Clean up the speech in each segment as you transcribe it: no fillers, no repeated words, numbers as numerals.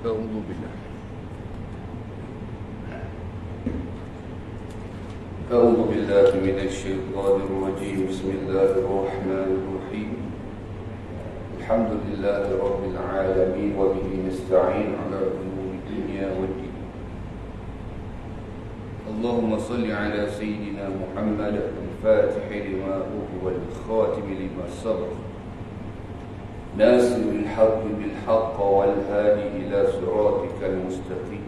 أعوذ بالله أعوذ بالله من الشيطان الرجيم. بسم الله الرحمن الرحيم. الحمد لله رب العالمين وبه نستعين على أمور الدنيا والدين. اللهم صل على سيدنا محمد الفاتح لما أغلق والخاتم لما سبق ناصر الحق بالحق والهادي إلى صراطك المستقيم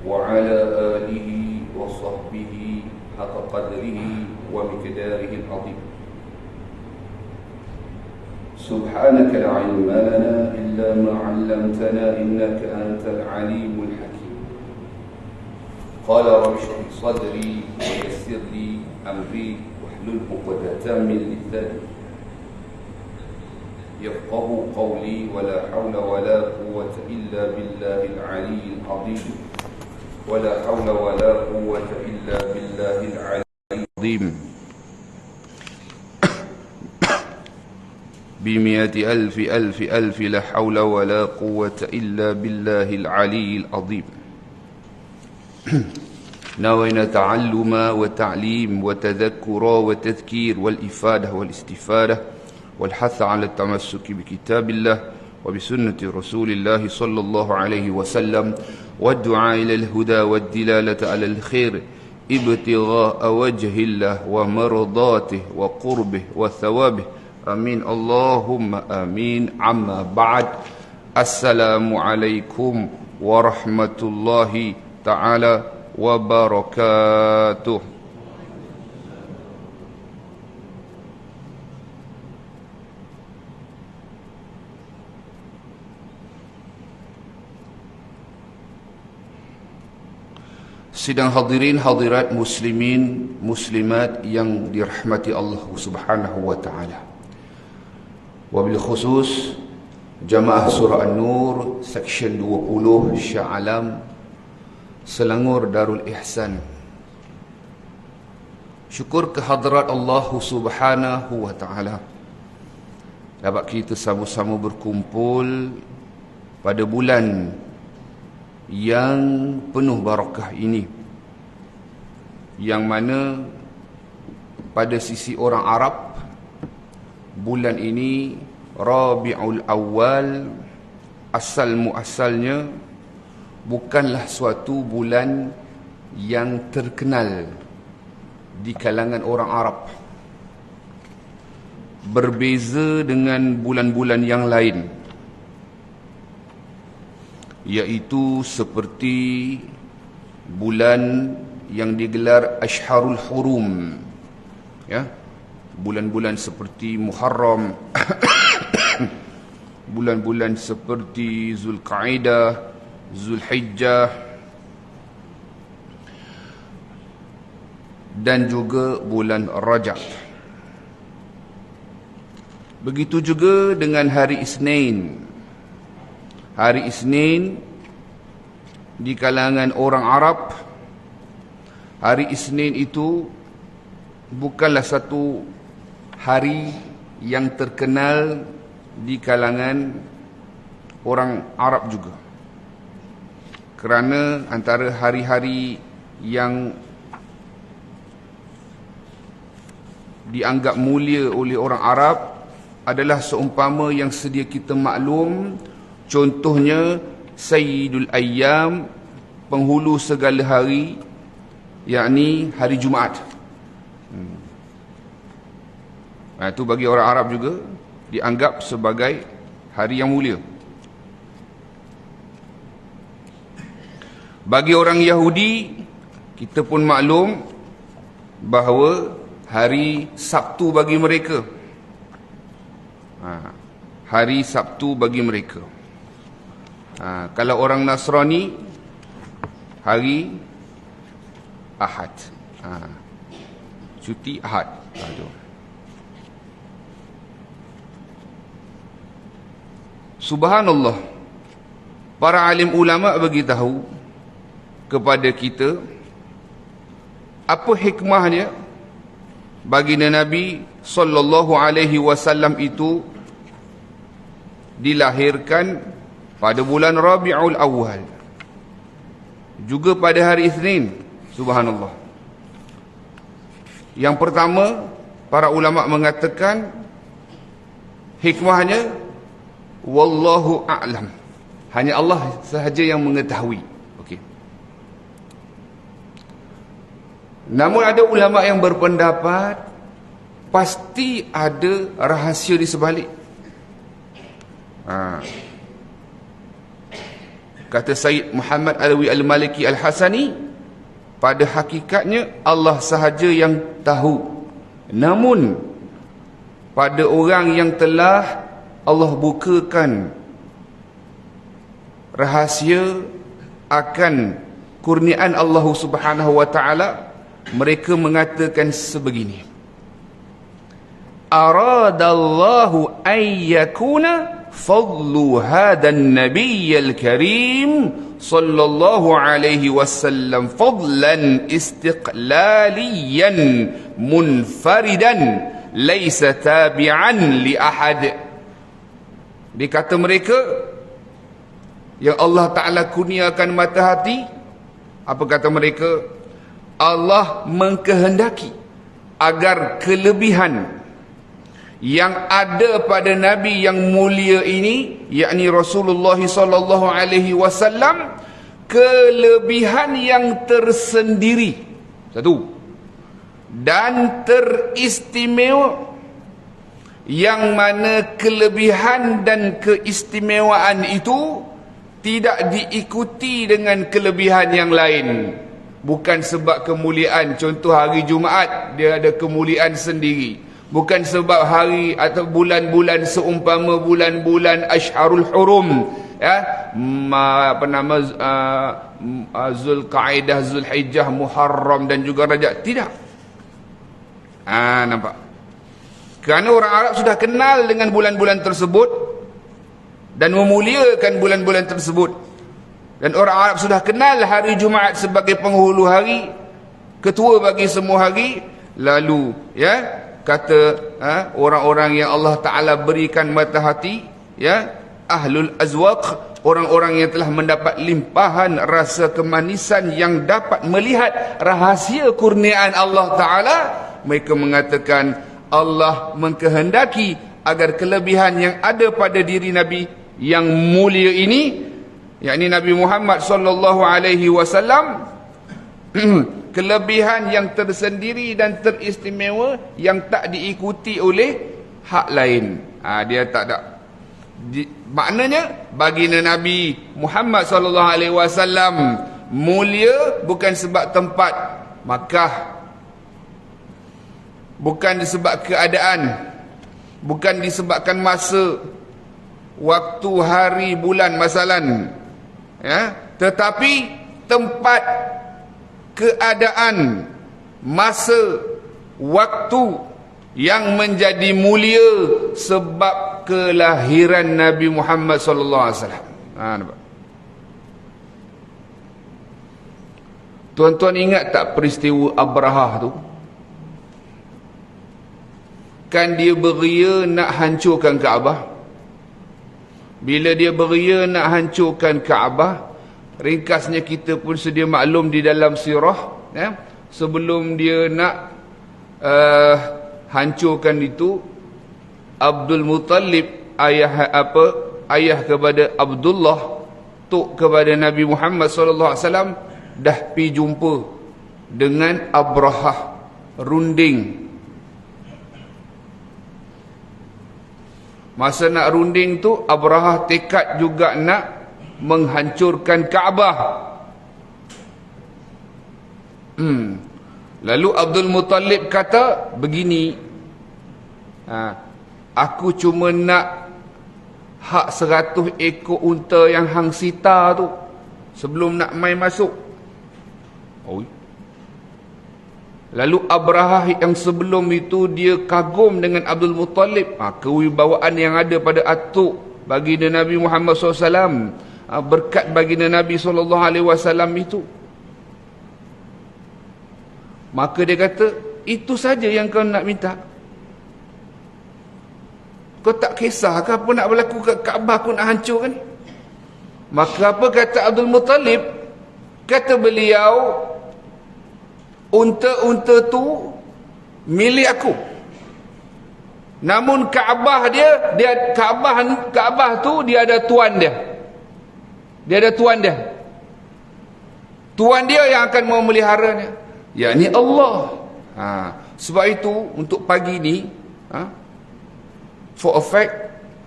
وعلى آله وصحبه حق قدره ومقداره العظيم. سبحانك لا علم لنا إلا ما علمتنا إنك أنت العليم الحكيم. قال رب اشرح لي صدري ويسر لي أمري واحلل عقدة من لساني يفقه قولي ولا حول ولا قوة إلا بالله العلي العظيم ولا حول ولا قوة إلا بالله العلي العظيم بمئة ألف ألف ألف لا حول ولا قوة إلا بالله العلي العظيم. نوينا تعلم وتعليم وتذكر وتذكير والإفادة والاستفادة والحث على التمسك بكتاب الله وبسنة رسول الله صلى الله عليه وسلم والدعاء إلى الهدى والدلالة على الخير ابتغاء وجه الله ومرضاته وقربه وثوابه. آمين اللهم آمين. عما بعد. السلام عليكم ورحمة الله تعالى وبركاته. Sidang hadirin hadirat muslimin muslimat yang dirahmati Allah Subhanahu wa taala. Wabil khusus jamaah surah An-Nur section 20 Shah Alam Selangor Darul Ihsan. Syukur kehadrat Allah Subhanahu wa taala dapat kita sama-sama berkumpul pada bulan yang penuh barakah ini, yang mana pada sisi orang Arab bulan ini Rabiul Awal asal muasalnya bukanlah suatu bulan yang terkenal di kalangan orang Arab, berbeza dengan bulan-bulan yang lain, yaitu seperti bulan yang digelar Ashharul Hurum, ya, bulan-bulan seperti Muharram, bulan-bulan seperti Zulqaidah, Zulhijjah, dan juga bulan Rajab. Begitu juga dengan hari Isnin. Hari Isnin di kalangan orang Arab, hari Isnin itu bukanlah satu hari yang terkenal di kalangan orang Arab juga. Kerana antara hari-hari yang dianggap mulia oleh orang Arab adalah seumpama yang sedia kita maklum, contohnya Sayyidul Ayyam, penghulu segala hari, yakni hari Jumaat. Itu bagi orang Arab juga dianggap sebagai hari yang mulia. Bagi orang Yahudi, kita pun maklum bahawa hari Sabtu bagi mereka, hari Sabtu bagi mereka. Kalau orang Nasrani, hari Ahad, cuti Ahad. Subhanallah, para alim ulama beritahu kepada kita apa hikmahnya baginda Nabi sallallahu alaihi wasallam itu dilahirkan pada bulan Rabiul Awal, juga pada hari Isnin. Subhanallah. Yang pertama, para ulama mengatakan hikmahnya wallahu a'lam, hanya Allah sahaja yang mengetahui. Okey. Namun ada ulama yang berpendapat pasti ada rahsia di sebalik. Kata Sayyid Muhammad Alawi Al-Maliki Al-Hasani, pada hakikatnya Allah sahaja yang tahu. Namun pada orang yang telah Allah bukakan rahasia akan kurniaan Allah Subhanahu wa taala, mereka mengatakan sebegini: aradallahu ayyakuna fadlu hadan nabiyyal karim sallallahu alaihi wasallam fadlan istiqlaliyan munfaridan laysa tabi'an li ahad. Dia kata mereka yang Allah Ta'ala kurniakan mata hati, apa kata mereka? Allah mengkehendaki agar kelebihan yang ada pada Nabi yang mulia ini, yakni Rasulullah sallallahu alaihi wasallam, kelebihan yang tersendiri, satu, dan teristimewa, yang mana kelebihan dan keistimewaan itu tidak diikuti dengan kelebihan yang lain. Bukan sebab kemuliaan, contoh hari Jumaat dia ada kemuliaan sendiri. Bukan sebab hari atau bulan-bulan seumpama bulan-bulan Ashharul Hurum, apa nama, Zulqaidah, Zulhijjah, Muharram dan juga Rajab. Tidak. Nampak? Kerana orang Arab sudah kenal dengan bulan-bulan tersebut dan memuliakan bulan-bulan tersebut. Dan orang Arab sudah kenal hari Jumaat sebagai penghulu hari, ketua bagi semua hari. Lalu kata orang-orang yang Allah Ta'ala berikan mata hati, ahlul azwaq, orang-orang yang telah mendapat limpahan rasa kemanisan yang dapat melihat rahasia kurniaan Allah Ta'ala, mereka mengatakan Allah mengkehendaki agar kelebihan yang ada pada diri Nabi yang mulia ini, yakni Nabi Muhammad sallallahu alaihi wasallam, kelebihan yang tersendiri dan teristimewa yang tak diikuti oleh hak lain. Dia tak ada. Maknanya baginda Nabi Muhammad sallallahu alaihi wasallam mulia bukan sebab tempat Makkah, bukan disebab keadaan, bukan disebabkan masa, waktu, hari, bulan masalan, tetapi tempat, keadaan, masa, waktu yang menjadi mulia sebab kelahiran Nabi Muhammad sallallahu alaihi wasallam. Nampak? Tuan-tuan ingat tak peristiwa Abrahah tu? Kan dia beria nak hancurkan Kaabah. Bila dia beria nak hancurkan Kaabah, ringkasnya kita pun sedia maklum di dalam sirah, ya, sebelum dia nak hancurkan itu, Abdul Muttalib, ayah kepada Abdullah, tok kepada Nabi Muhammad SAW, dah pi jumpa dengan Abrahah, runding. Masa nak runding tu, Abrahah tekad juga nak menghancurkan Kaabah. Lalu Abdul Muttalib kata begini, aku cuma nak hak 100 ekor unta yang hang sita tu sebelum nak mai masuk. Lalu Abrahah yang sebelum itu dia kagum dengan Abdul Muttalib, kewibawaan yang ada pada atuk baginda Nabi Muhammad SAW, berkat baginda Nabi SAW itu. Maka dia kata, itu saja yang kau nak minta? Kau tak kisah ke apa nak berlaku kat Kaabah, aku nak hancurkan? Maka apa kata Abdul Muttalib? Kata beliau, unta-unta tu milik aku. Namun Kaabah Kaabah tu dia ada tuan dia. Dia ada tuan dia. Tuan dia yang akan memeliharanya, yakni Allah. Sebab itu untuk pagi ni, for a fact,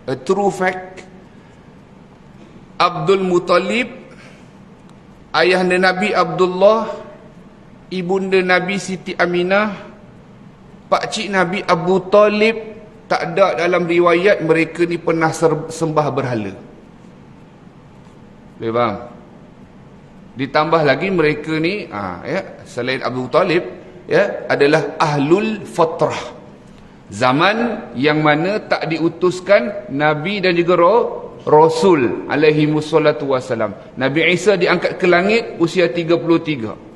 a true fact, Abdul Muttalib, ayahanda Nabi Abdullah, ibunda Nabi Siti Aminah, pakcik Nabi Abu Talib, tak ada dalam riwayat mereka ni pernah sembah berhala. Boleh faham? Ditambah lagi mereka ni, selain Abu Talib, adalah ahlul fatrah, zaman yang mana tak diutuskan Nabi dan juga Rasul alaihi wassalatu wassalam. Nabi Isa diangkat ke langit usia 33.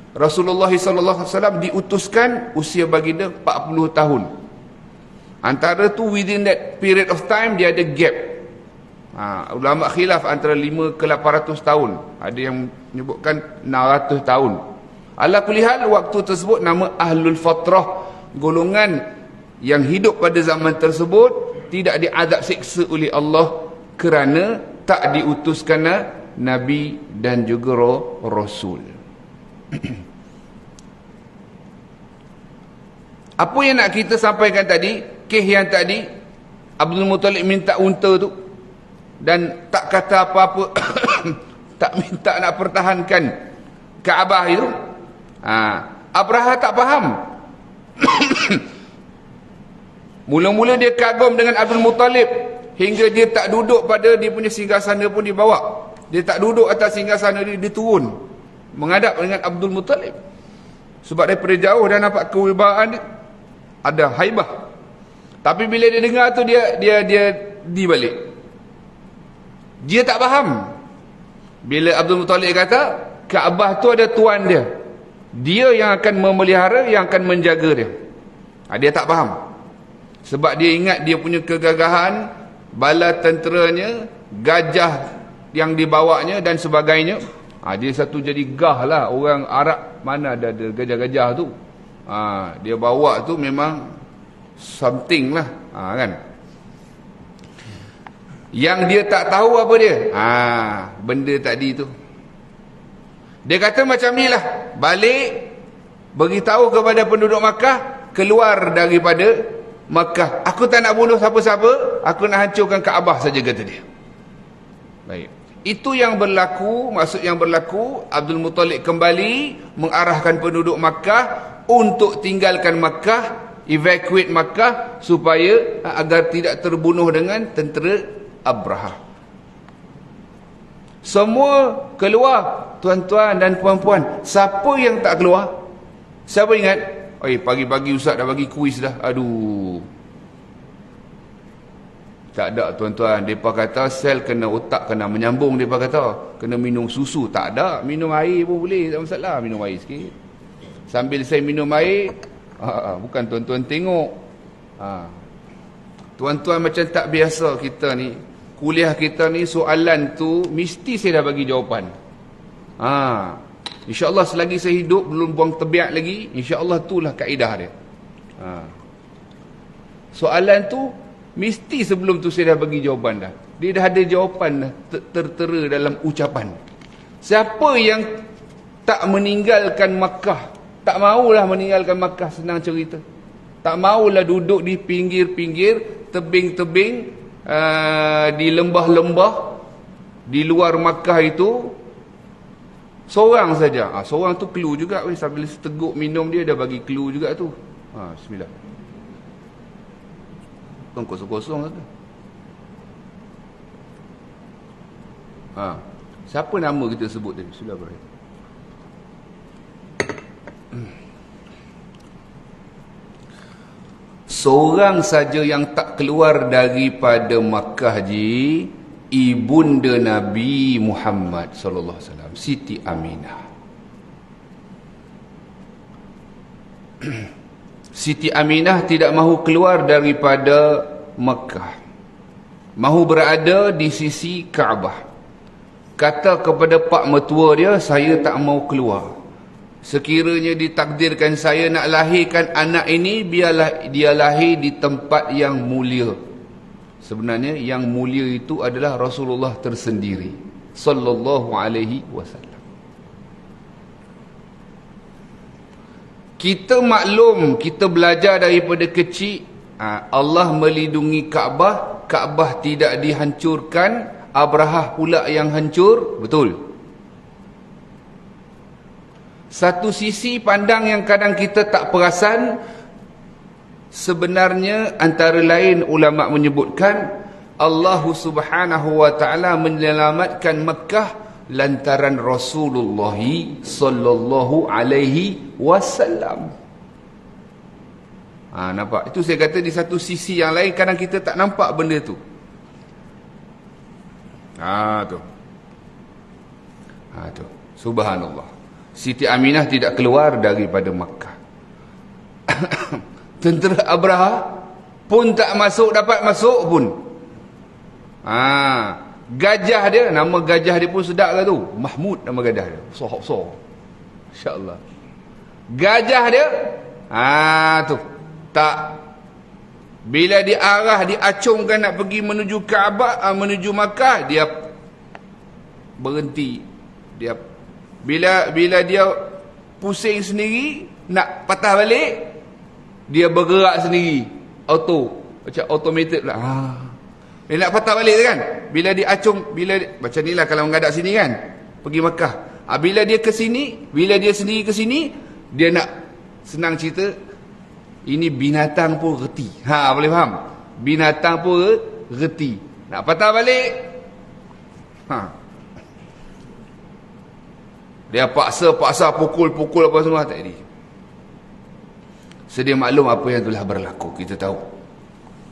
Rasulullah SAW diutuskan usia baginda 40 tahun. Antara tu within that period of time dia ada gap. Ulama khilaf antara 5 ke 800 tahun. Ada yang menyebutkan 600 tahun. Ala kulli hal, waktu tersebut nama Ahlul Fatrah, golongan yang hidup pada zaman tersebut tidak diazab siksa oleh Allah kerana tak diutuskan Nabi dan juga Rasul. Apa yang nak kita sampaikan tadi, kes yang tadi, Abdul Muttalib minta unta tu dan tak kata apa-apa, tak minta nak pertahankan Kaabah itu. Abrahah tak faham. Mula-mula dia kagum dengan Abdul Muttalib hingga dia tak duduk pada dia punya singgasana pun dibawa. Dia tak duduk atas singgasana dia turun menghadap dengan Abdul Muttalib. Sebab daripada jauh dah nampak kewibawaan dia, ada haibah. Tapi bila dia dengar tu dia di balik. Dia tak faham. Bila Abdul Muttalib kata Kaabah tu ada tuan dia, dia yang akan memelihara, yang akan menjaga dia. Dia tak faham. Sebab dia ingat dia punya kegagahan, bala tenteranya, gajah yang dibawanya dan sebagainya. Dia satu jadi gah lah. Orang Arab mana ada gajah-gajah tu. Dia bawa tu memang something lah, kan. Yang dia tak tahu apa dia, benda tadi tu. Dia kata macam ni lah, balik beritahu kepada penduduk Makkah, keluar daripada Makkah. Aku tak nak bunuh siapa-siapa, aku nak hancurkan Kaabah saja, kata dia. Baik, itu yang berlaku. Maksud yang berlaku, Abdul Muttalib kembali mengarahkan penduduk Makkah untuk tinggalkan Makkah, evacuate Makkah, supaya agar tidak terbunuh dengan tentera Abrahah. Semua keluar, tuan-tuan dan puan-puan. Siapa yang tak keluar? Siapa ingat? Pagi-pagi Ustaz dah bagi kuis dah. Aduh. Tak ada tuan-tuan. Mereka kata sel kena otak kena menyambung. Mereka kata kena minum susu. Tak ada. Minum air pun boleh. Tak masalah. Minum air sikit. Sambil saya minum air. Bukan tuan-tuan tengok. Tuan-tuan macam tak biasa kita ni. Kuliah kita ni soalan tu mesti saya dah bagi jawapan. InsyaAllah selagi saya hidup belum buang tebiat lagi. InsyaAllah itulah kaedah dia. Soalan tu mesti sebelum tu saya dah bagi jawapan dah. Dia dah ada jawapan dah tertera dalam ucapan. Siapa yang tak meninggalkan Makkah, tak maulah meninggalkan Makkah, senang cerita. Tak maulah duduk di pinggir-pinggir, tebing-tebing, di lembah-lembah di luar Makkah itu, seorang saja. Seorang tu clue juga. Sambil seteguk minum dia dah bagi clue juga tu. Bismillah. Kosong-kosong tu. Siapa nama kita sebut tadi? Sudah berakhir. Seorang saja yang tak keluar daripada Makkah ibunda Nabi Muhammad sallallahu alaihi wasallam, Siti Aminah. Siti Aminah tidak mahu keluar daripada Makkah. Mahu berada di sisi Kaabah. Kata kepada pak mertua dia, saya tak mahu keluar. Sekiranya ditakdirkan saya nak lahirkan anak ini, biarlah dia lahir di tempat yang mulia. Sebenarnya yang mulia itu adalah Rasulullah tersendiri sallallahu alaihi wasallam. Kita maklum, kita belajar daripada kecil, Allah melindungi Kaabah, Kaabah tidak dihancurkan, Abrahah pula yang hancur, betul. Satu sisi pandang yang kadang kita tak perasan, sebenarnya antara lain ulama menyebutkan Allah Subhanahu wa taala menyelamatkan Mekah lantaran Rasulullah sallallahu alaihi wasallam. Nampak? Itu saya kata di satu sisi yang lain kadang kita tak nampak benda tu. Tu. Subhanallah. Siti Aminah tidak keluar daripada Makkah. Tentera Abraha pun tak masuk, dapat masuk pun. Gajah dia, nama gajah dia pun sedap lah tu. Mahmud nama gajah dia. Besar-besar. InsyaAllah. Gajah dia, tu. Tak. Bila diarah, diacungkan nak pergi menuju Kaabah, menuju Makkah, dia berhenti. Dia bila dia pusing sendiri, nak patah balik, dia bergerak sendiri. Macam automated pula. Dia nak patah balik tu kan. Bila dia acung, macam ni lah kalau menghadap sini kan, pergi Makkah. Bila dia ke sini, bila dia sendiri ke sini, dia nak, senang cerita, ini binatang pun reti. Boleh faham? Binatang pun reti. Nak patah balik, dia paksa pukul apa semua, tak jadi. Sedia maklum apa yang telah berlaku, kita tahu.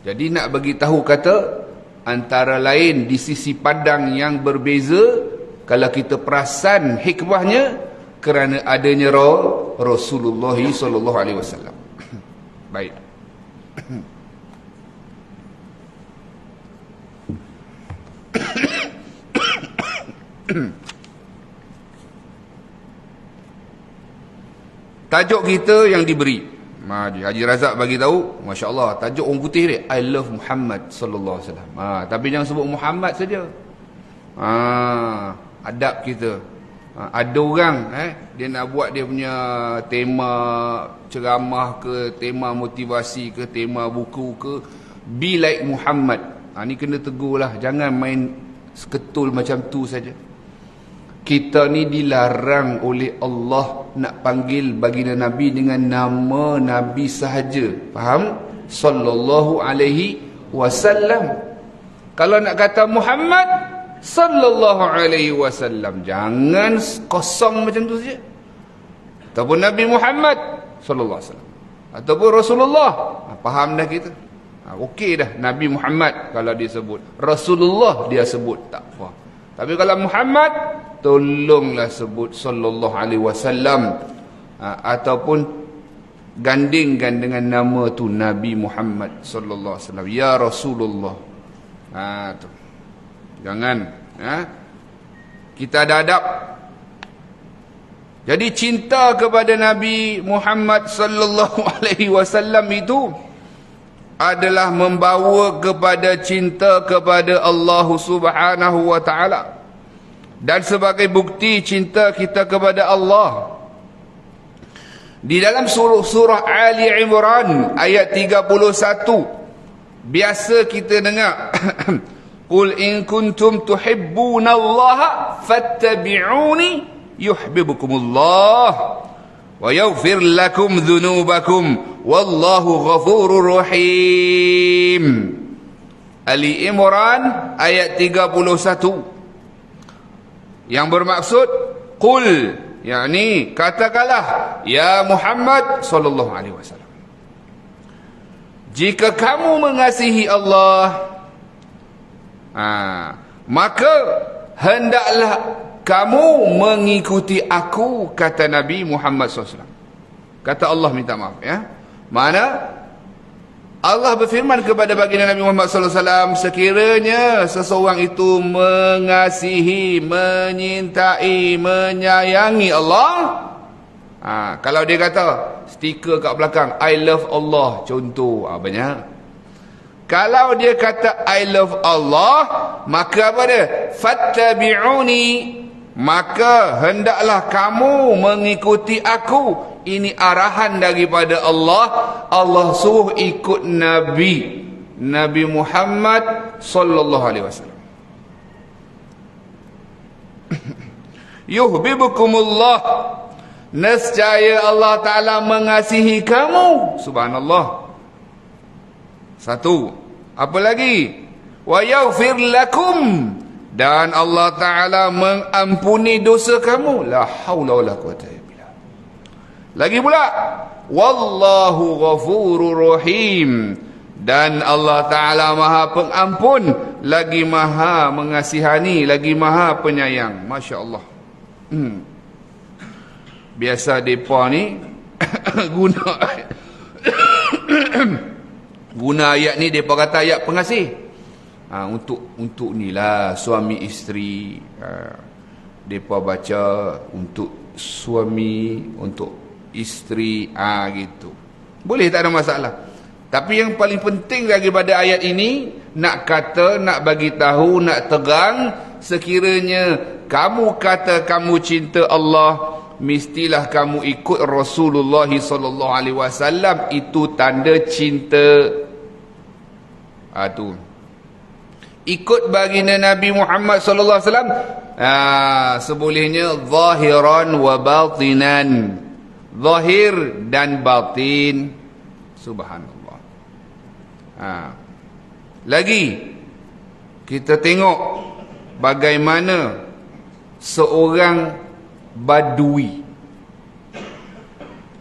Jadi nak bagi tahu kata, antara lain di sisi pandang yang berbeza, kalau kita perasan hikmahnya kerana adanya Rasulullah sallallahu alaihi wasallam. Baik. Tajuk kita yang diberi, Haji Razak bagi tahu, masya-Allah, tajuk orang putih dia, I love Muhammad sallallahu alaihi wasallam. Tapi jangan sebut Muhammad saja. Adab kita. Ada orang dia nak buat dia punya tema ceramah ke, tema motivasi ke, tema buku ke, be like Muhammad. Ni kena tegur lah, jangan main seketul macam tu saja. Kita ni dilarang oleh Allah nak panggil baginda Nabi dengan nama Nabi sahaja. Faham? Sallallahu alaihi wasallam. Kalau nak kata Muhammad sallallahu alaihi wasallam, jangan kosong macam tu saja. Ataupun Nabi Muhammad sallallahu alaihi wasallam, ataupun Rasulullah. Faham dah kita? Okey dah Nabi Muhammad kalau dia sebut. Rasulullah dia sebut tak apa. Tapi kalau Muhammad, tolonglah sebut sallallahu alaihi wasallam, ataupun gandingkan dengan nama tu Nabi Muhammad sallallahu alaihi wasallam, ya Rasulullah. Tu. Jangan kita ada adab. Jadi cinta kepada Nabi Muhammad sallallahu alaihi wasallam itu adalah membawa kepada cinta kepada Allah Subhanahu wa taala. Dan sebagai bukti cinta kita kepada Allah, di dalam surah Ali Imran ayat 31, biasa kita dengar Qul in kuntum tuhibbunallaha fattabi'uni yuhibbukumullah wa yaghfir lakum dhunubakum wallahu ghafurur rahim. Ali Imran ayat 31, yang bermaksud qul, yakni katakanlah ya Muhammad sallallahu alaihi wasallam, jika kamu mengasihi Allah, maka hendaklah kamu mengikuti aku, kata Nabi Muhammad SAW. Kata Allah, minta maaf ya. Mana Allah berfirman kepada baginda Nabi Muhammad SAW, sekiranya seseorang itu mengasihi, menyintai, menyayangi Allah, kalau dia kata stiker kat belakang I love Allah contoh, banyak. Kalau dia kata I love Allah, maka apa dia? Fattabi'uni, maka hendaklah kamu mengikuti aku. Ini arahan daripada Allah. Allah suruh ikut Nabi Muhammad sallallahu alaihi wasallam. Yuhibbukumullah, nescaya Allah Ta'ala mengasihi kamu. Subhanallah. Satu. Apa lagi? Wa yaghfir lakum, dan Allah Ta'ala mengampuni dosa kamu. La haula wala quwwata illa billah. Lagi pula, wallahu ghafurur rahim, dan Allah Ta'ala maha pengampun, lagi maha mengasihani, lagi maha penyayang. Masya Allah. Biasa mereka ni guna ayat ni, mereka kata ayat pengasih. Untuk ni lah suami isteri. Mereka baca untuk suami, untuk isteri, gitu. Boleh, tak ada masalah. Tapi yang paling penting daripada ayat ini, nak kata, nak bagi tahu, nak tegang, sekiranya kamu kata kamu cinta Allah, mestilah kamu ikut Rasulullah sallallahu alaihi wasallam. Itu tanda cinta. Tu. Ikut baginda Nabi Muhammad sallallahu alaihi wasallam, sebolehnya zahiran wa batinan. Zahir dan batin. Subhanallah. Lagi kita tengok bagaimana seorang Badui.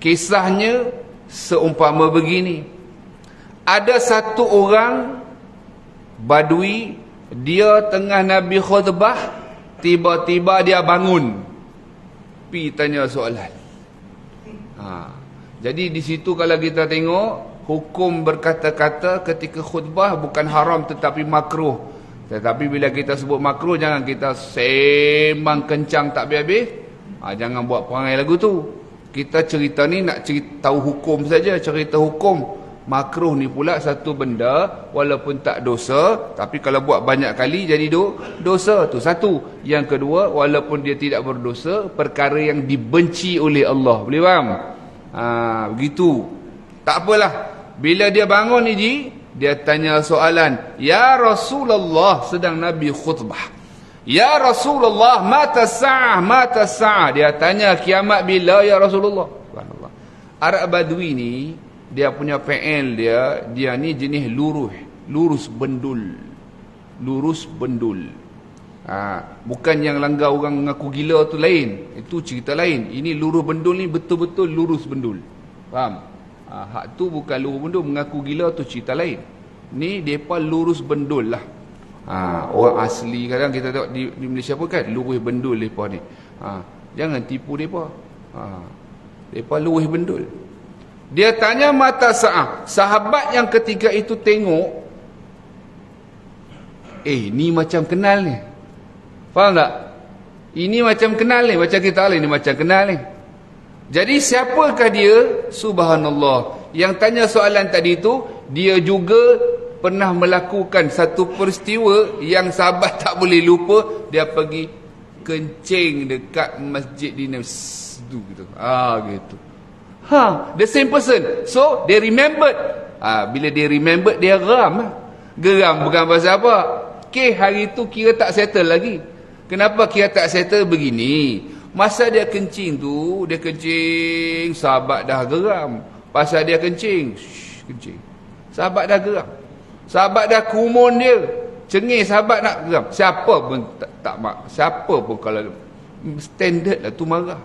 Kisahnya seumpama begini. Ada satu orang Badui, dia tengah Nabi khutbah, tiba-tiba dia bangun, pi tanya soalan. Jadi di situ kalau kita tengok, hukum berkata-kata ketika khutbah bukan haram tetapi makruh. Tetapi bila kita sebut makruh, jangan kita sembang kencang tak habis-habis. Jangan buat perangai lagu tu. Kita cerita ni nak cerita tahu hukum saja, cerita hukum. Makruh ni pula satu benda walaupun tak dosa, tapi kalau buat banyak kali jadi dosa. Tu satu. Yang kedua, walaupun dia tidak berdosa, perkara yang dibenci oleh Allah. Boleh faham? Begitu. Tak apalah. Bila dia bangun ni, dia tanya soalan. Ya Rasulullah, sedang Nabi khutbah. Ya Rasulullah, mata sa'ah, mata sa'ah. Dia tanya kiamat bila ya Rasulullah. Subhanallah. Arab Badui ni, dia punya PL dia ni jenis lurus bendul. Lurus bendul. Bukan yang langgar orang mengaku gila tu lain. Itu cerita lain. Ini lurus bendul ni betul-betul lurus bendul. Faham? Hak tu bukan lurus bendul, mengaku gila tu cerita lain. Ni mereka lurus bendul lah. Orang asli kadang kita tengok di Malaysia pun kan lurus bendul mereka ni. Jangan tipu mereka. Mereka lurus bendul. Dia tanya mata sa'ah. Sahabat yang ketika itu tengok, ni macam kenal ni. Faham tak? Ini macam kenal ni. Macam kita ni macam kenal ni. Jadi siapakah dia? Subhanallah. Yang tanya soalan tadi tu, dia juga pernah melakukan satu peristiwa yang sahabat tak boleh lupa. Dia pergi kencing dekat masjid di Nabi gitu. Gitu. The same person. So they remembered. Bila dia remembered, dia geram. Geram bukan pasal apa. Hari tu kira tak settle lagi. Kenapa kira tak settle? Begini, masa dia kencing tu, dia kencing, sahabat dah geram. Pasal dia kencing, kencing, sahabat dah geram. Sahabat dah kumun dia, cengih sahabat nak geram. Siapa pun tak siapa pun kalau standard lah tu marah.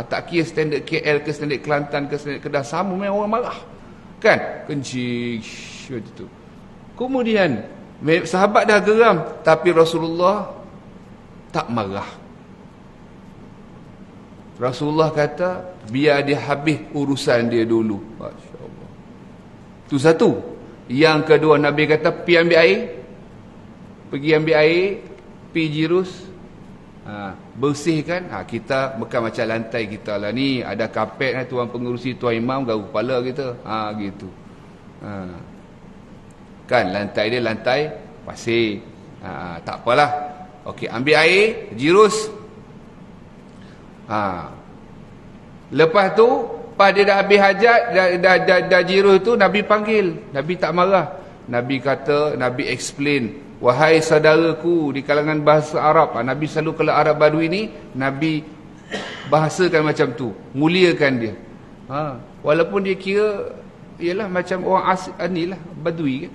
Tak kira standard KL ke standard Kelantan ke standard Kedah, sama memang orang marah. Kan? Kencing macam tu. Kemudian sahabat dah geram, tapi Rasulullah tak marah. Rasulullah kata, biar dia habis urusan dia dulu. Masya Allah. Itu satu. Yang kedua, Nabi kata, pergi ambil air. Pergi ambil air, pergi jirus. Bersihkan. Kita bukan macam lantai kita lah ni. Ada kapet, tuan pengurusi, tuan imam, garu kepala kita. Gitu. Kan lantai dia lantai pasir. Tak apalah. Okey, ambil air, jirus. Lepas tu, pas dia dah habis hajat, dah jirus tu, Nabi panggil. Nabi tak marah. Nabi kata, Nabi explain, wahai saudaraku di kalangan bahasa Arab. Nabi selalu kalau Arab Badui ni, Nabi bahasakan macam tu, muliakan dia. Walaupun dia kira ialah macam orang ni lah, Badui kan.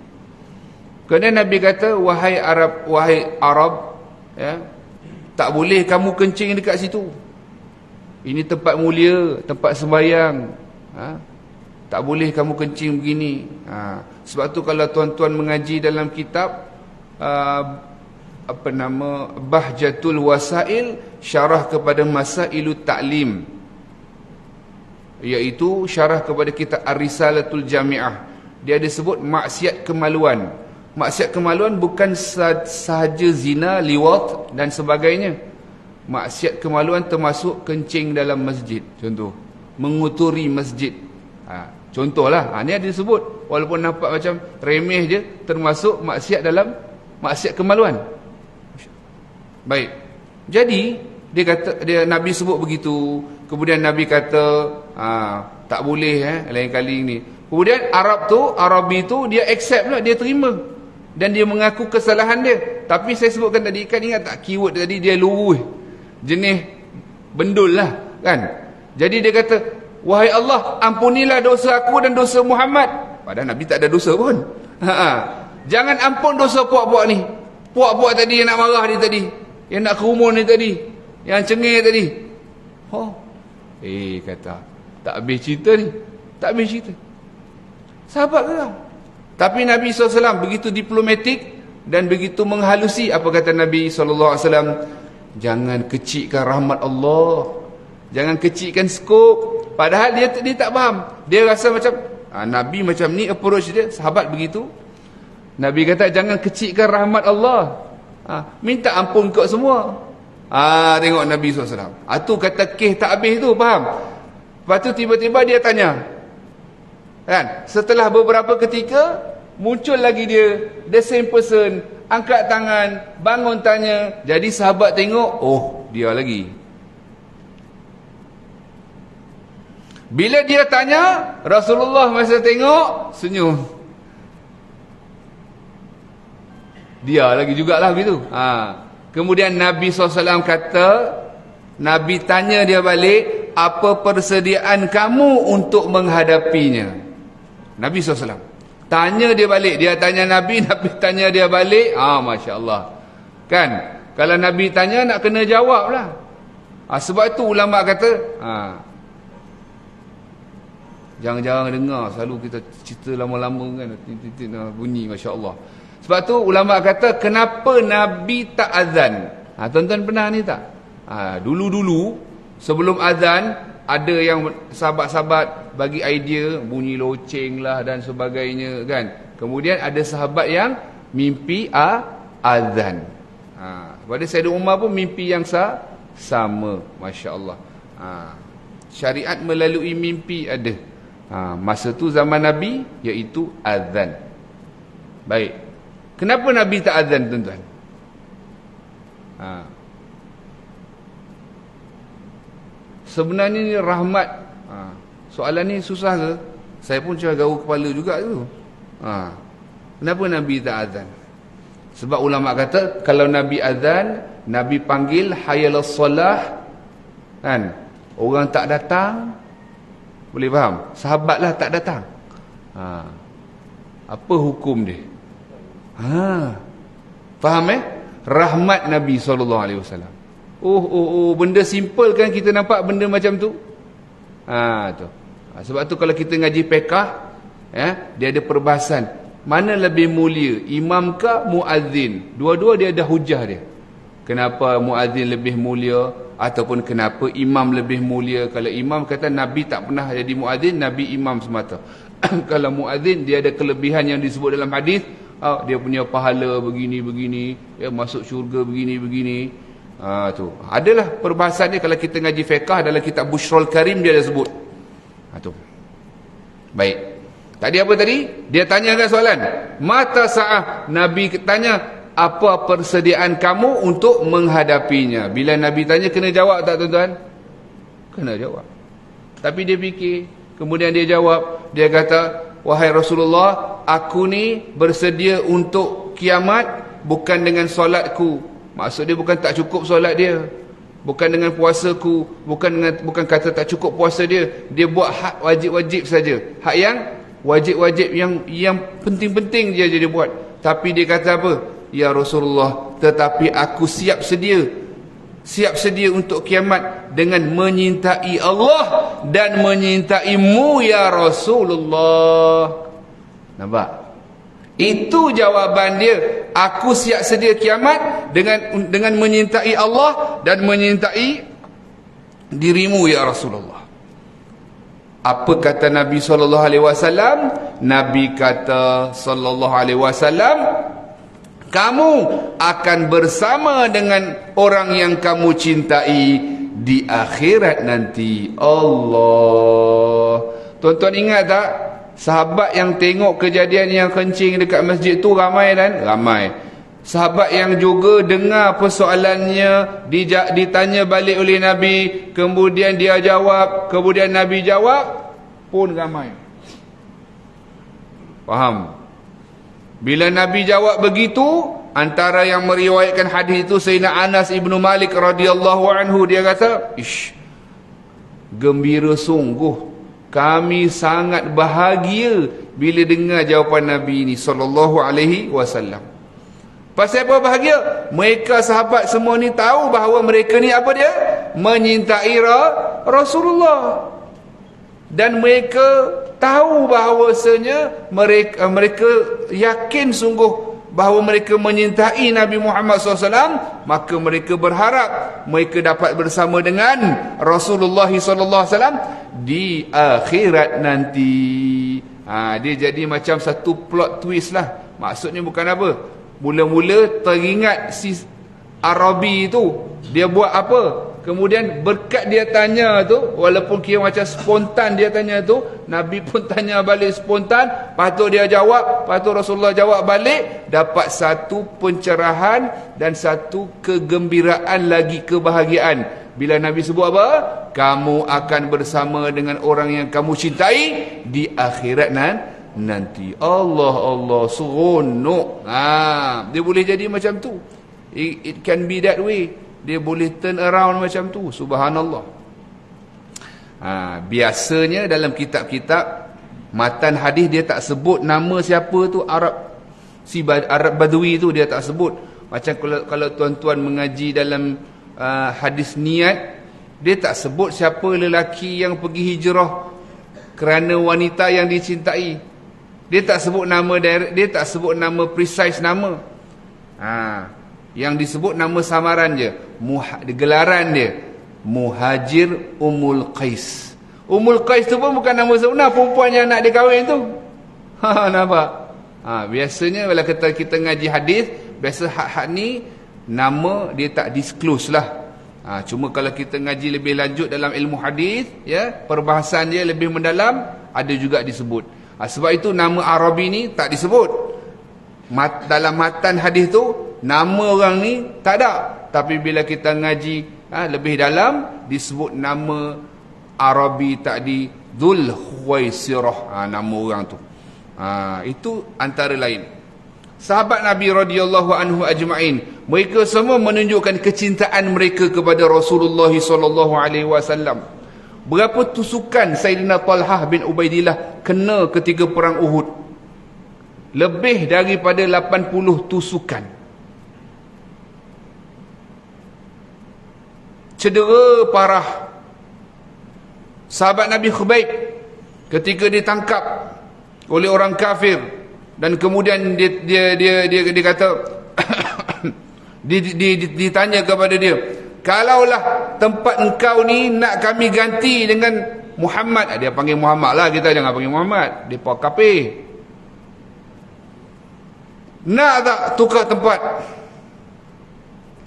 Kerana Nabi kata, wahai Arab, ya, tak boleh kamu kencing dekat situ. Ini tempat mulia, tempat sembahyang. Tak boleh kamu kencing begini. Sebab tu kalau tuan-tuan mengaji dalam kitab Bahjatul Wasail, syarah kepada Masailut Ta'lim, iaitu syarah kepada kitab Ar-Risalatul Jami'ah, dia ada sebut maksiat kemaluan. Maksiat kemaluan bukan sahaja zina, liwat dan sebagainya. Maksiat kemaluan termasuk kencing dalam masjid, contoh, menguturi masjid. Contohlah, ni ada disebut, walaupun nampak macam remeh je, termasuk maksiat dalam maksiat kemaluan. Baik. Jadi dia Nabi sebut begitu. Kemudian Nabi kata tak boleh lain kali ni. Kemudian Arabi tu dia accept lah, dia terima. Dan dia mengaku kesalahan dia. Tapi saya sebutkan tadi, kan ingat tak keyword tadi, dia lurus, jenis bendul lah kan. Jadi dia kata, wahai Allah, ampunilah dosa aku dan dosa Muhammad. Padahal Nabi tak ada dosa pun. Jangan ampun dosa puak-puak ni. Puak-puak tadi yang nak marah dia tadi, yang nak kerumun dia tadi, yang cengih tadi. Kata, tak habis cerita ni. Tak habis cerita. Sahabat geram. Tapi Nabi SAW begitu diplomatik dan begitu menghalusi. Apa kata Nabi SAW? Jangan kecilkan rahmat Allah. Jangan kecilkan skop. Padahal dia tak faham. Dia rasa macam Nabi macam ni approach dia. Sahabat begitu. Nabi kata jangan kecilkan rahmat Allah. Minta ampun kau semua. Tengok Nabi SAW. Tu kata kes tak habis tu, faham? Lepas tu tiba-tiba dia tanya. Kan? Setelah beberapa ketika, muncul lagi dia, the same person, angkat tangan, bangun tanya. Jadi sahabat tengok, dia lagi. Bila dia tanya, Rasulullah masa tengok, senyum. Dia lagi jugalah begitu. Kemudian Nabi SAW kata, Nabi tanya dia balik, apa persediaan kamu untuk menghadapinya? Nabi SAW tanya dia balik. Dia tanya Nabi, Nabi tanya dia balik. Masya Allah. Kan? Kalau Nabi tanya, nak kena jawab lah. Sebab itu ulama kata, Jarang-jarang dengar, selalu kita cerita lama-lama kan, titik-titik bunyi, masya-Allah. Sebab tu ulama kata kenapa Nabi tak azan? Tuan-tuan pernah ni tak? Dulu-dulu sebelum azan ada yang sahabat-sahabat bagi idea bunyi loceng lah dan sebagainya kan. Kemudian ada sahabat yang mimpi azan. Pada Sayyidina Umar pun mimpi yang sama, masya-Allah. Syariat melalui mimpi ada. Masa tu zaman Nabi iaitu azan. Baik. Kenapa Nabi tak azan, tuan-tuan? Sebenarnya ni rahmat. Soalan ni susah ke? Saya pun cuba gaul kepala juga tu. Kenapa Nabi tak azan? Sebab ulama kata kalau Nabi azan, Nabi panggil hayalas solah, kan? Orang tak datang, boleh faham? Sahabatlah tak datang. Apa hukum dia? Faham Rahmat Nabi SAW. Benda simple kan kita nampak benda macam tu. Tu. Sebab tu kalau kita ngaji fiqh, dia ada perbahasan. Mana lebih mulia, imam ke muazzin? Dua-dua dia ada hujah dia. Kenapa muazzin lebih mulia ataupun kenapa imam lebih mulia? Kalau imam kata Nabi tak pernah jadi muazzin, Nabi imam semata. Kalau muazzin dia ada kelebihan yang disebut dalam hadis, dia punya pahala begini-begini, masuk syurga begini-begini. Tu. Adalah perbahasan dia kalau kita ngaji fiqh dalam kitab Bushrul Karim dia ada sebut. Tu. Baik. Tadi apa tadi? Dia tanyakan soalan. Mata sa'ah. Nabi tanya, apa persediaan kamu untuk menghadapinya? Bila Nabi tanya, kena jawab tak, tuan-tuan? Kena jawab. Tapi dia fikir. Kemudian dia jawab. Dia kata, wahai Rasulullah, aku ni bersedia untuk kiamat bukan dengan solatku. Maksud dia bukan tak cukup solat dia. Bukan dengan puasaku. Bukan kata tak cukup puasa dia. Dia buat hak wajib-wajib saja. Hak yang wajib-wajib yang penting-penting dia buat. Tapi dia kata apa? Ya Rasulullah, tetapi aku siap sedia untuk kiamat dengan menyintai Allah dan menyintaimu ya Rasulullah. Nampak? Itu jawaban dia. Aku siap sedia kiamat dengan menyintai Allah dan menyintai dirimu ya Rasulullah. Apa kata Nabi SAW? Nabi kata SAW, kamu akan bersama dengan orang yang kamu cintai di akhirat nanti. Allah. Tuan-tuan ingat tak? Sahabat yang tengok kejadian yang kencing dekat masjid tu ramai kan? Ramai. Sahabat yang juga dengar persoalannya, ditanya balik oleh Nabi, kemudian dia jawab, kemudian Nabi jawab, pun ramai. Faham? Bila Nabi jawab begitu, antara yang meriwayatkan hadis itu Sayyidina Anas ibnu Malik radhiyallahu anhu, dia kata, gembira sungguh, kami sangat bahagia bila dengar jawapan Nabi ini sallallahu alaihi wasallam. Pasal apa bahagia? Mereka sahabat semua ni tahu bahawa mereka ni apa dia? Menyintai Rasulullah. Dan mereka tahu bahawasanya mereka yakin sungguh bahawa mereka menyintai Nabi Muhammad SAW. Maka mereka berharap mereka dapat bersama dengan Rasulullah SAW di akhirat nanti. Dia jadi macam satu plot twist lah. Maksudnya bukan apa, mula-mula teringat si Arabi tu, dia buat apa? Kemudian berkat dia tanya tu, walaupun kira macam spontan dia tanya tu, Nabi pun tanya balik spontan, patut dia jawab, patut Rasulullah jawab balik, dapat satu pencerahan dan satu kegembiraan lagi, kebahagiaan. Bila Nabi sebut apa? Kamu akan bersama dengan orang yang kamu cintai di akhirat nanti. Allah seronok. Dia boleh jadi macam tu. It can be that way. Dia boleh turn around macam tu. Subhanallah. Biasanya dalam kitab-kitab matan hadis dia tak sebut nama siapa tu, Arab Badui tu dia tak sebut. Macam kalau tuan-tuan mengaji dalam hadis niat, dia tak sebut siapa lelaki yang pergi hijrah kerana wanita yang dicintai. Dia tak sebut nama dia tak sebut nama precise nama. Yang disebut nama samaran je. Gelaran dia Muhajir Ummul Qais. Ummul Qais tu pun bukan nama sebenar perempuan yang nak dia kahwin tu. Nampak? Biasanya bila kita ngaji hadis, biasa hak-hak ni nama dia tak disclose lah. Cuma kalau kita ngaji lebih lanjut dalam ilmu hadis, ya, perbahasan dia lebih mendalam, ada juga disebut. Sebab itu nama Arabi ni tak disebut. Dalam matan hadis tu nama orang ni tak ada. Tapi bila kita ngaji lebih dalam, disebut nama Arabi tadi Dzul Khuwaisirah, nama orang tu. Itu antara lain. Sahabat Nabi radhiyallahu anhu ajma'in, mereka semua menunjukkan kecintaan mereka kepada Rasulullah sallallahu alaihi wasallam. Berapa tusukan Sayyidina Talhah bin Ubaidillah kena ketika perang Uhud? Lebih daripada 80 tusukan. Cedera parah. Sahabat Nabi Khubayb ketika ditangkap oleh orang kafir, dan kemudian dia kata ditanya kepada dia, kalaulah tempat engkau ni nak kami ganti dengan Muhammad, dia panggil Muhammad lah, kita jangan panggil Muhammad, dia kafir, nak tak tukar tempat?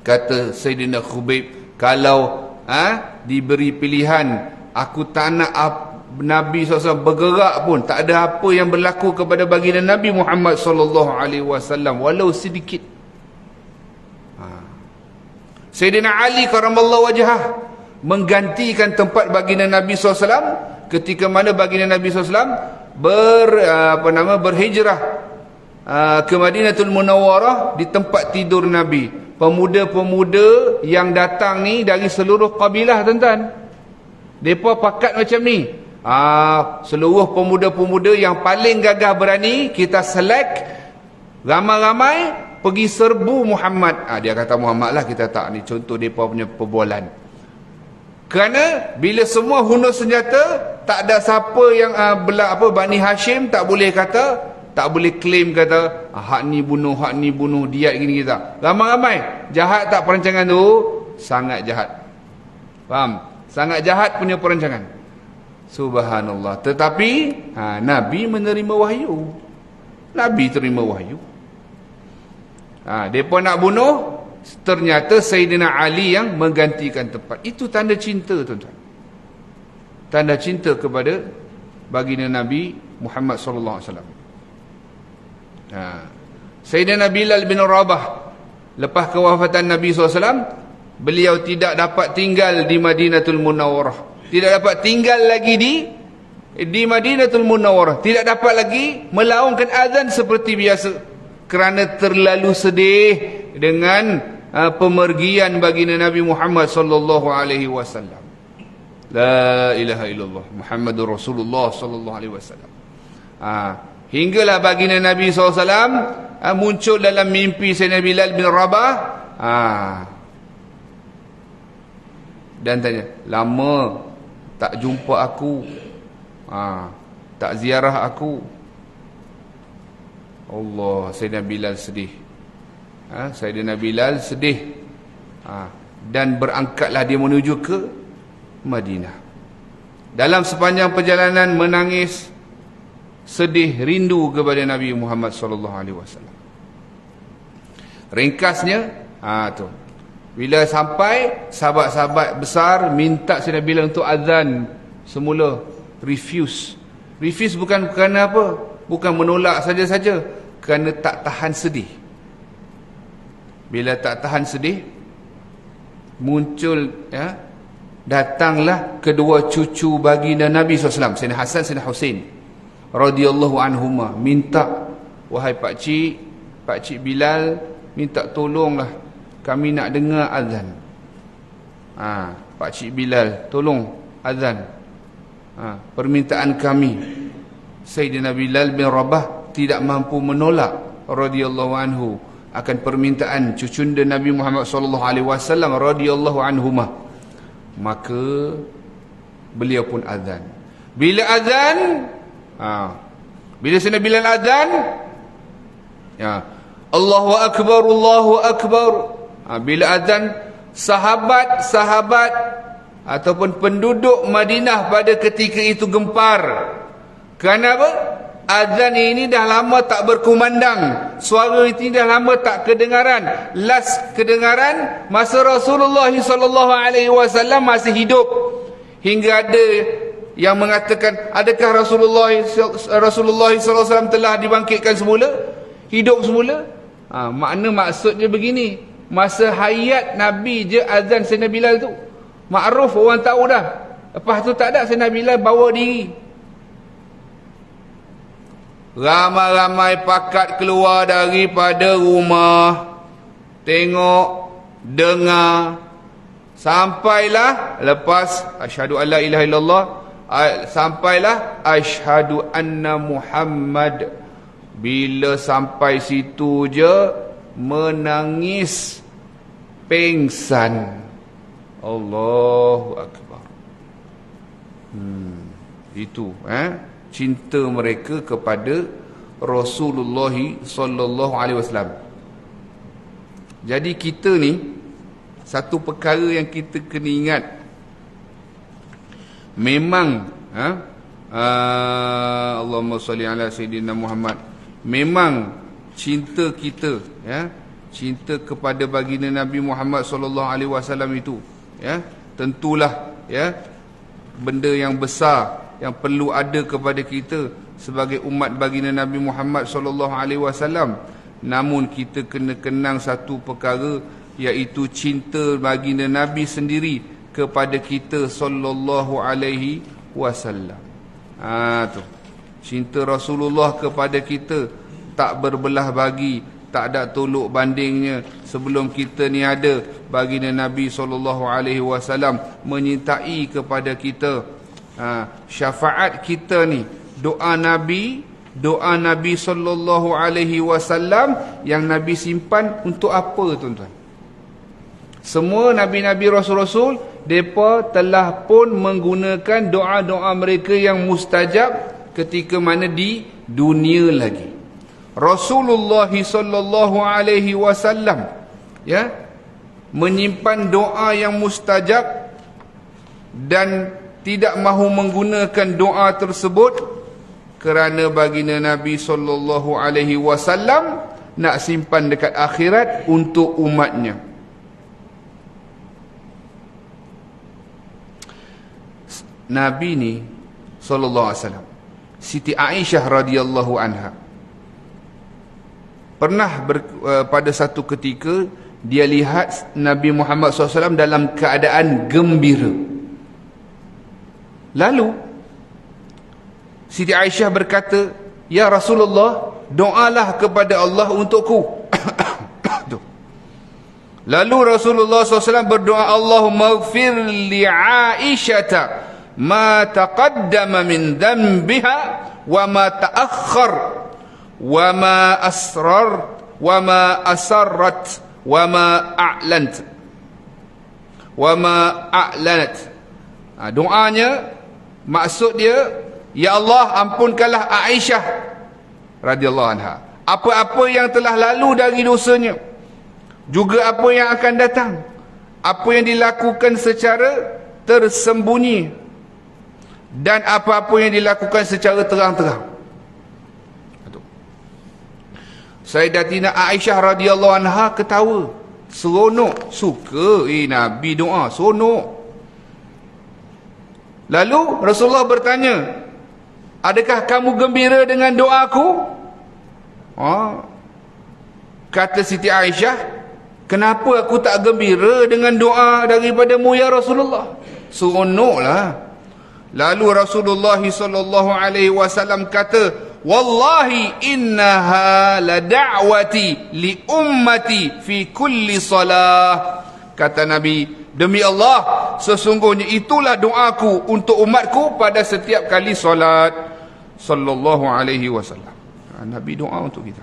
Kata Sayyidina Khubayb, kalau diberi pilihan, aku tak nak Nabi SAW bergerak pun, tak ada apa yang berlaku kepada baginda Nabi Muhammad SAW, walau sedikit. Sayyidina Ali karamallahu wajhah menggantikan tempat baginda Nabi SAW ketika mana baginda Nabi SAW berhijrah ke Madinatul Munawwarah, di tempat tidur Nabi. Pemuda-pemuda yang datang ni dari seluruh kabilah, tuan-tuan. Mereka pakat macam ni. Seluruh pemuda-pemuda yang paling gagah berani, kita select ramai-ramai pergi serbu Muhammad. Dia kata Muhammad lah, kita tak ni. Contoh mereka punya perbualan. Kerana bila semua hunus senjata, tak ada siapa yang Bani Hashim tak boleh kata, tak boleh claim kata hak ni bunuh, diat gini kita. Ramai-ramai. Jahat tak perancangan tu? Sangat jahat. Faham? Sangat jahat punya perancangan. Subhanallah. Tetapi Nabi menerima wahyu. Nabi terima wahyu. Mereka nak bunuh, ternyata Sayyidina Ali yang menggantikan tempat. Itu tanda cinta, tuan-tuan. Tanda cinta kepada baginda Nabi Muhammad sallallahu alaihi wasallam. Sayyidina Bilal bin Rabah, lepas kewafatan Nabi SAW, beliau tidak dapat tinggal di Madinatul Munawwarah. Tidak dapat tinggal lagi di Madinatul Munawwarah. Tidak dapat lagi melaungkan azan seperti biasa, kerana terlalu sedih dengan pemergian baginda Nabi Muhammad sallallahu alaihi wasallam. La ilaha illallah Muhammadur Rasulullah sallallahu alaihi wasallam. Hinggalah baginda Nabi SAW muncul dalam mimpi Sayyidina Bilal bin Rabah, dan tanya, lama tak jumpa aku, tak ziarah aku. Allah, Sayyidina Bilal sedih. Sayyidina Bilal sedih, dan berangkatlah dia menuju ke Madinah. Dalam sepanjang perjalanan menangis, sedih, rindu kepada Nabi Muhammad sallallahu alaihi wasallam. Ringkasnya, tu. Bila sampai, sahabat-sahabat besar minta Sayyidina Bilal untuk azan. Semula refuse. Refuse bukan kerana apa? Bukan menolak saja-saja, kerana tak tahan sedih. Bila tak tahan sedih, muncul, datanglah kedua cucu baginda Nabi SAW, Sayyidina Hasan, Sayyidina Husain radhiyallahu anhuma, minta, wahai pak cik Bilal, minta tolonglah, kami nak dengar azan. Pak cik Bilal, tolong azan. Permintaan kami. Sayyidina Bilal bin Rabah tidak mampu menolak radhiyallahu anhu akan permintaan cucunda Nabi Muhammad sallallahu alaihi wasallam radhiyallahu anhuma. Maka beliau pun azan. Bila azan, bila Sayyidina Bilal azan, Allahu Akbar, Allahu Akbar. Bila azan, sahabat-sahabat ataupun penduduk Madinah pada ketika itu gempar. Kenapa? Azan ini dah lama tak berkumandang. Suara ini dah lama tak kedengaran. Last kedengaran masa Rasulullah SAW masih hidup. Hingga ada yang mengatakan, adakah Rasulullah SAW telah dibangkitkan semula? Hidup semula? Maksudnya begini, masa hayat Nabi je azan Sayyidina Bilal tu. Makruf, orang tahu dah. Lepas tu tak ada, Sayyidina Bilal bawa diri. Ramai-ramai pakat keluar daripada rumah, tengok, dengar, sampailah lepas asyhadu alla ilaha illallah, sampailah asyhadu anna Muhammad. Bila sampai situ je menangis pengsan. Allahu Akbar. Itu cinta mereka kepada Rasulullah sallallahu alaihi wasallam. Jadi kita ni, satu perkara yang kita kena ingat, memang Allahumma salli ala sayyidina Muhammad, memang cinta kita, cinta kepada baginda Nabi Muhammad sallallahu alaihi wasallam itu, tentulah benda yang besar yang perlu ada kepada kita sebagai umat baginda Nabi Muhammad sallallahu alaihi wasallam. Namun kita kena kenang satu perkara, iaitu cinta baginda Nabi sendiri kepada kita sallallahu alaihi wasallam. Tu. Cinta Rasulullah kepada kita tak berbelah bagi, tak ada tolok bandingnya. Sebelum kita ni ada, baginda Nabi sallallahu alaihi wasallam menyintai kepada kita. Syafaat kita ni, doa Nabi sallallahu alaihi wasallam yang Nabi simpan untuk apa, tuan-tuan? Semua nabi-nabi, rasul-rasul, depa telah pun menggunakan doa-doa mereka yang mustajab ketika mana di dunia lagi. Rasulullah sallallahu alaihi wasallam menyimpan doa yang mustajab dan tidak mahu menggunakan doa tersebut kerana baginda Nabi sallallahu alaihi wasallam nak simpan dekat akhirat untuk umatnya. Nabi ni sallallahu alaihi wasallam, Siti Aisyah radhiyallahu anha, pernah pada satu ketika dia lihat Nabi Muhammad SAW dalam keadaan gembira. Lalu Siti Aisyah berkata, "Ya Rasulullah, doalah kepada Allah untukku." Lalu Rasulullah SAW berdoa, "Allahumma ighfir li Aisyata ma taqaddama min dhanbiha wa ma ta'akhkhar wa ma asrar wa ma asarrat wa ma a'lant wa ma a'lanat." Doanya, maksud dia, ya Allah, ampunkanlah Aisyah radhiyallahu anha apa-apa yang telah lalu dari dosanya, juga apa yang akan datang, apa yang dilakukan secara tersembunyi dan apa-apa yang dilakukan secara terang-terang. Sayyidatina Aisyah radhiyallahu anha ketawa, seronok, suka Nabi doa, seronok. Lalu Rasulullah bertanya, "Adakah kamu gembira dengan doaku?" Kata Siti Aisyah, "Kenapa aku tak gembira dengan doa daripadamu ya Rasulullah?" Seronoklah. Lalu Rasulullah sallallahu alaihi wasallam kata, "Wallahi innaha la da'wati li ummati fi kulli salah." Kata Nabi, "Demi Allah, sesungguhnya itulah doaku untuk umatku pada setiap kali solat." Sallallahu alaihi wasallam. Nabi doa untuk kita.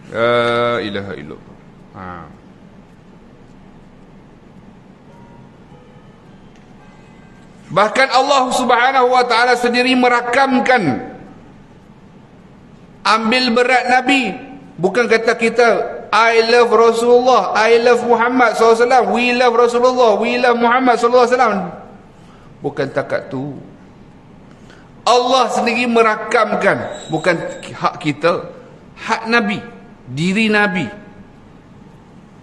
La ilaha illallah. Bahkan Allah Subhanahu wa taala sendiri merakamkan ambil berat Nabi. Bukan kata kita I love Rasulullah, I love Muhammad SAW, we love Rasulullah, we love Muhammad SAW. Bukan takat tu. Allah sendiri merakamkan, bukan hak kita, hak Nabi, diri Nabi.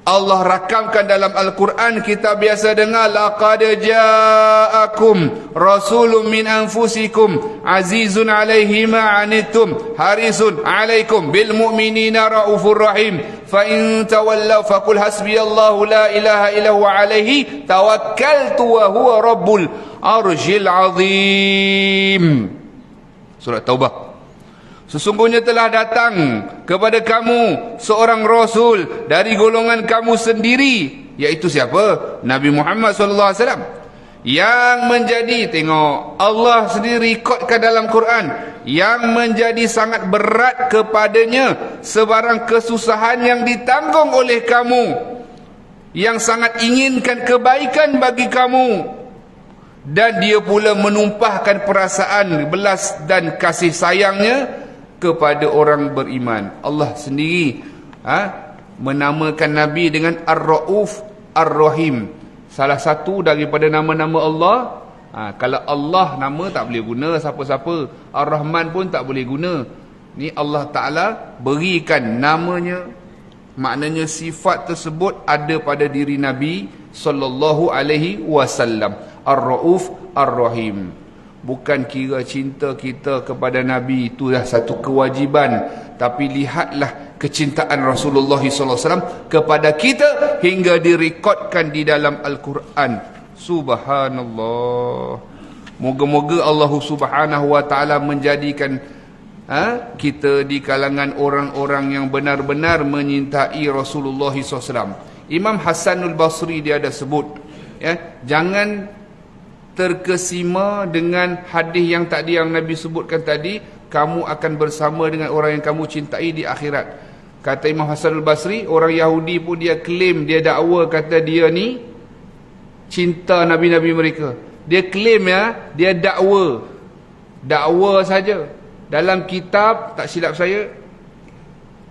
Allah rakamkan dalam Al-Quran. Kita biasa dengar, laqad ja'akum rasulun min anfusikum azizun alaihi ma anittum harisun alaikum bil mu'minina raufur rahim fa in tawallaw faqul hasbiyallahu la ilaha illa huwa alaihi tawakkaltu wa huwa rabbul arsyil azim. Surah Taubah. Sesungguhnya telah datang kepada kamu seorang Rasul dari golongan kamu sendiri, iaitu siapa? Nabi Muhammad SAW. Yang menjadi, tengok, Allah sendiri rekodkan dalam Quran, yang menjadi sangat berat kepadanya sebarang kesusahan yang ditanggung oleh kamu, yang sangat inginkan kebaikan bagi kamu, dan dia pula menumpahkan perasaan belas dan kasih sayangnya kepada orang beriman. Allah sendiri menamakan Nabi dengan Ar-Rauf Ar-Rahim. Salah satu daripada nama-nama Allah. Kalau Allah nama tak boleh guna siapa-siapa, Ar-Rahman pun tak boleh guna. Ni Allah Ta'ala berikan namanya, maknanya sifat tersebut ada pada diri Nabi sallallahu alaihi wasallam. Ar-Rauf Ar-Rahim. Bukan kira cinta kita kepada Nabi itu dah satu kewajiban, tapi lihatlah kecintaan Rasulullah SAW kepada kita hingga direkodkan di dalam Al-Quran. Subhanallah. Moga-moga Allah Subhanahu wa taala menjadikan kita di kalangan orang-orang yang benar-benar menyintai Rasulullah SAW. Imam Hasanul Basri dia ada sebut, jangan terkesima dengan hadis yang tadi yang Nabi sebutkan tadi, kamu akan bersama dengan orang yang kamu cintai di akhirat. Kata Imam Hasan al-Basri, orang Yahudi pun dia claim, dia dakwa kata dia ni cinta Nabi-Nabi mereka. Dia claim dia dakwa saja. Dalam kitab, tak silap saya,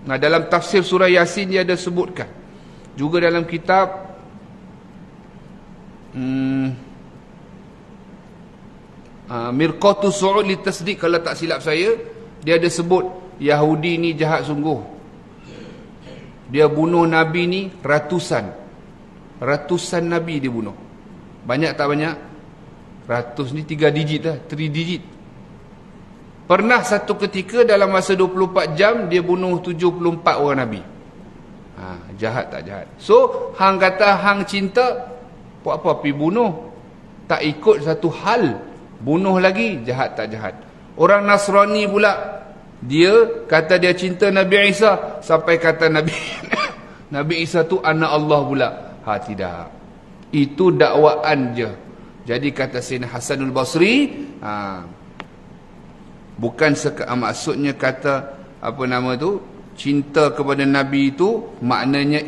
dalam tafsir surah Yasin dia ada sebutkan. Juga dalam kitab Mirqatus Su'ud li Tasdiq, kalau tak silap saya, dia ada sebut Yahudi ni jahat sungguh. Dia bunuh Nabi ni ratusan Nabi dia bunuh. Banyak tak banyak? Ratus ni 3 digit lah, 3 digit. Pernah satu ketika dalam masa 24 jam dia bunuh 74 orang Nabi. Jahat tak jahat? So hang kata hang cinta, buat apa pergi bunuh? Tak ikut satu hal, bunuh lagi, jahat tak jahat? Orang Nasrani pula, dia kata dia cinta Nabi Isa, sampai kata Nabi Isa tu anak Allah pula. Tidak, itu dakwaan je. Jadi kata Sayyidina Hasanul Basri, bukan maksudnya kata apa nama tu, cinta kepada Nabi itu maknanya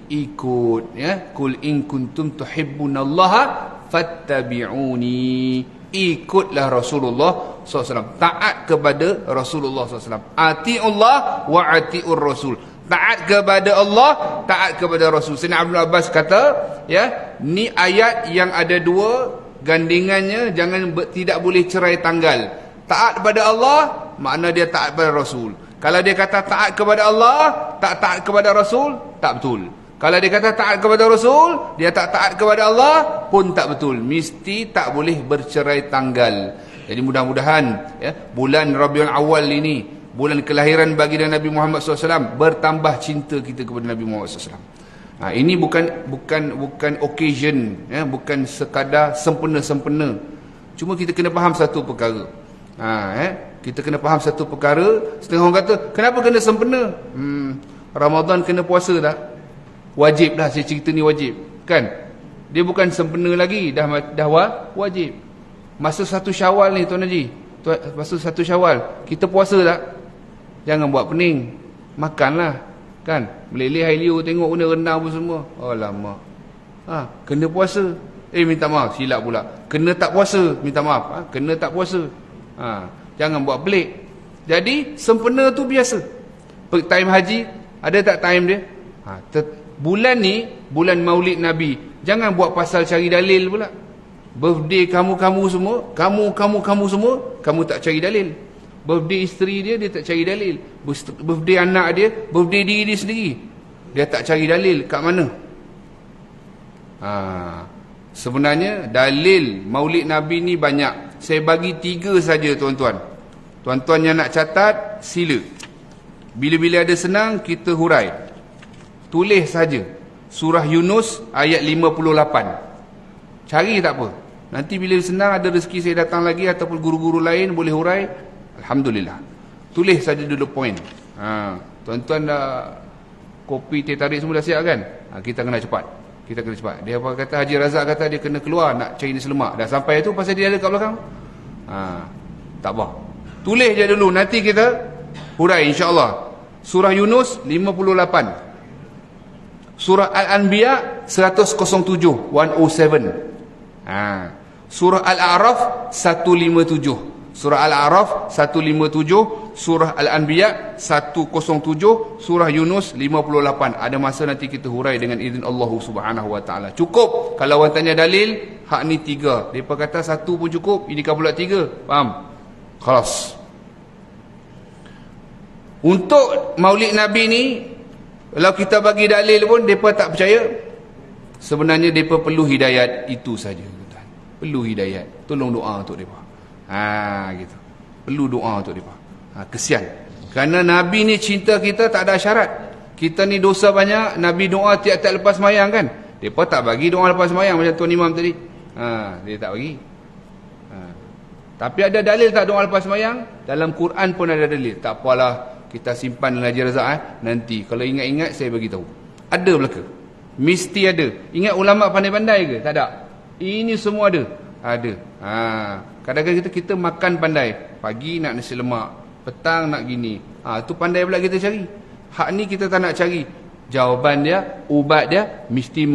ikut, ya. Kul in kuntum tuhibbunallaha fattabi'uni, ikutlah Rasulullah SAW, taat kepada Rasulullah SAW. Ati'ullah wa ati'ur Rasul, taat kepada Allah, taat kepada Rasul. Sayyidina Abdul Abbas kata, ya, ni ayat yang ada dua gandingannya, jangan tidak boleh cerai tanggal. Taat kepada Allah makna dia taat kepada Rasul. Kalau dia kata taat kepada Allah, tak taat kepada Rasul, tak betul. Kalau dia kata taat kepada Rasul, dia tak taat kepada Allah pun tak betul. Mesti tak boleh bercerai tanggal. Jadi mudah-mudahan, ya, bulan Rabiul Awal ini, bulan kelahiran baginda Nabi Muhammad SAW, bertambah cinta kita kepada Nabi Muhammad SAW. Ini bukan occasion, ya, bukan sekadar sempena-sempena. Cuma kita kena faham satu perkara. Kita kena faham satu perkara. Setengah orang kata, kenapa kena sempena? Ramadan kena puasa tak? Wajib dah, saya cerita ni wajib, kan? Dia bukan sempena lagi, dah wajib. Masa 1 Syawal ni Tuan Haji, masa 1 Syawal kita puasa tak? Jangan buat pening, makanlah, kan? Meleleh air liur, tengok benda renang pun semua. Alamak, kena puasa. minta maaf, silap pula. Kena tak puasa, minta maaf. Kena tak puasa. Jangan buat pelik. Jadi sempena tu biasa. Time haji, ada tak time dia? Bulan ni, bulan Maulid Nabi. Jangan buat pasal cari dalil pula. Birthday kamu-kamu semua, kamu semua, kamu tak cari dalil. Birthday isteri dia tak cari dalil. Birthday anak dia, birthday diri dia sendiri, dia tak cari dalil. Kat mana? Sebenarnya dalil Maulid Nabi ni banyak. Saya bagi 3 saja tuan-tuan. Tuan-tuan yang nak catat, sila. Bila-bila ada senang, kita hurai. Tulis saja. Surah Yunus ayat 58. Cari tak apa. Nanti bila senang, ada rezeki saya datang lagi ataupun guru-guru lain boleh hurai, alhamdulillah. Tulis saja dulu poin. Tuan-tuan dah kopi teh tarik semua dah siap kan? Kita kena cepat. Dia apa kata, Haji Razak kata dia kena keluar nak Chinese lemak. Dah sampai tu pasal dia ada kat belakang. Tak apa. Tulis je dulu, nanti kita hurai insya-Allah. Surah Yunus 58. Surah Al-Anbiya 107, 107. Surah Al-A'raf 157. Surah Al-A'raf 157, Surah Al-Anbiya 107, Surah Yunus 58. Ada masa nanti kita hurai dengan izin Allah Subhanahu Wa Taala. Cukup. Kalau orang tanya dalil, hak ni 3. Depa kata 1 pun cukup, ini kan pula 3. Faham? Khalas. Untuk Maulid Nabi ni, kalau kita bagi dalil pun depa tak percaya. Sebenarnya depa perlu hidayat, itu saja. Perlu hidayat. Tolong doa untuk depa. Gitu. Perlu doa untuk depa. Kesian. Kerana Nabi ni cinta kita tak ada syarat. Kita ni dosa banyak, Nabi doa tiap-tiap lepas sembahyang kan. Depa tak bagi doa lepas sembahyang macam Tuan Imam tadi. Dia tak bagi. Tapi ada dalil tak doa lepas sembahyang? Dalam Quran pun ada dalil. Tak apalah, kita simpan Haji Razak nanti kalau ingat-ingat saya bagi tahu. Ada belaka. Mesti ada. Ingat ulama pandai-pandai ke? Tak ada. Ini semua ada. Ada. Kadang-kadang kita makan pandai. Pagi nak nasi lemak, petang nak gini. Tu pandai pula kita cari. Hak ni kita tak nak cari. Jawapan dia, ubat dia mesti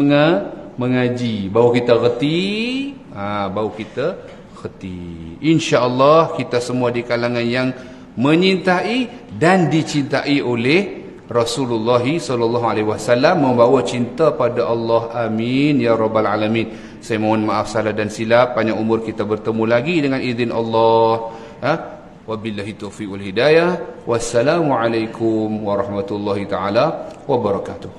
mengaji. Baru kita reti. Baru kita reti. InsyaAllah kita semua di kalangan yang menyintai dan dicintai oleh Rasulullah sallallahu alaihi wasallam, membawa cinta pada Allah. Amin ya rabbal alamin. Saya mohon maaf salah dan silap. Panjang umur kita bertemu lagi dengan izin Allah. Wabillahi taufiq wal hidayah. Wassalamualaikum warahmatullahi taala wabarakatuh.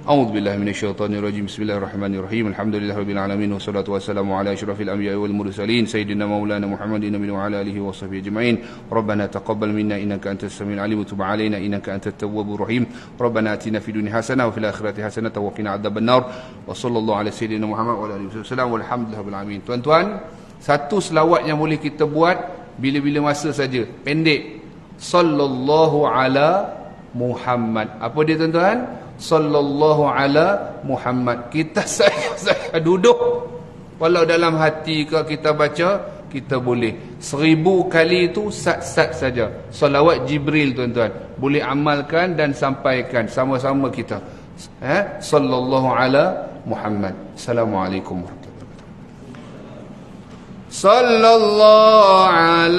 A'udzu billahi minasyaitonir rajim. Bismillahirrahmanirrahim. Alhamdulillahirabbil alamin wassalatu wassalamu ala asyrafil anbiya'i wal mursalin sayyidina maulana Muhammadin wa ala alihi washabbihi ajma'in. Rabbana taqabbal minna innaka antas samiul alim wa tub alaina innaka antat tawwabur rahim. Rabbana atina fid dunya hasanah wa fil akhirati hasanah wa qina adzabannar. Wa sallallahu ala sayyidina Muhammad wa ala alihi wasallam walhamdulillahil alamin. Tuan-tuan, satu selawat yang boleh kita buat bila-bila masa saja, pendek. Sallallahu ala Muhammad. Apa dia tuan-tuan? Sallallahu ala Muhammad. Kita saya duduk, walau dalam hati ke kita baca, kita boleh 1000 kali itu sat-sat saja. Salawat Jibril tuan-tuan, boleh amalkan dan sampaikan sama-sama kita. Sallallahu ala Muhammad. Assalamualaikum warahmatullahi wabarakatuh. Sallallahu ala